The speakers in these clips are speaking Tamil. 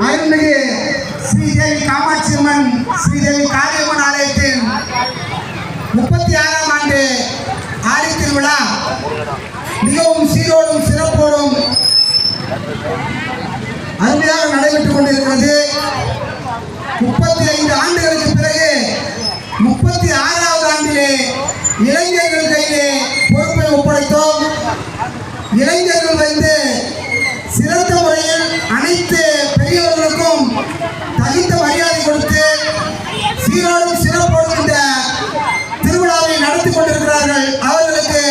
அருள்மிகு ஸ்ரீதேவி காமாட்சி அம்மன் ஸ்ரீதேவி காளியம்மன் ஆலயத்தின் 36ஆம் ஆண்டு ஆடி திருவிழா மிகவும் சீரோடும் சிறப்போடும் அருமையாக நடைபெற்றுக் கொண்டிருக்கிறது. 35 ஆண்டுகளுக்கு பிறகு 36வது ஆண்டிலே இளைஞர்கள் கையிலே பொறுப்பை ஒப்படைத்தோம். இளைஞர்கள் வந்து சிறந்த முறையில் அனைத்து பெரியவர்களுக்கும் தகுந்த மரியாதை கொடுத்து சீரோடும் சிறப்போடும் இந்த திருவிழாவை நடத்தி கொண்டிருக்கிறார்கள். அவர்களுக்கு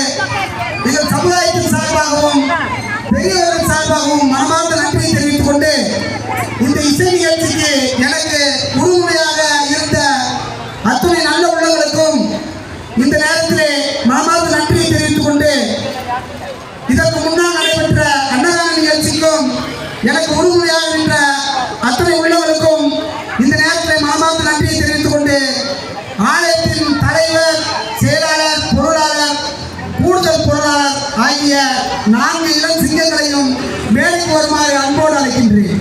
எங்கள் சமுதாயத்தின் சார்பாகவும் பெரியவர்கள் சார்பாகவும் மனமார்ந்த நன்றியை தெரிவித்துக் கொண்டு இந்த இசை நிகழ்ச்சிக்கு எனக்கு உறுதுணையாக இருந்த அத்துணை நல்ல உள்ளவர்களுக்கும் இந்த நேரத்திலே மனமார்ந்த நன்றியை தெரிவித்துக் கொண்டு இதற்கு முன்னால் நடைபெற்ற அன்னதான நிகழ்ச்சிக்கும் எனக்கு உறுதுணையாக நின்ற அத்தனை உள்ளவர்களுக்கும் இந்த நேரத்தில் மனமார்ந்த நன்றியை தெரிவித்துக் கொண்டு ஆலயத்தின் தலைவர், செயலாளர், பொருளாளர், கூடுதல் பொருளாளர் ஆகிய 4 இளம் சிங்கங்களையும் வேலைக்கு வருமாறு அன்போடு அழைக்கின்றேன்.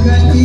Kaki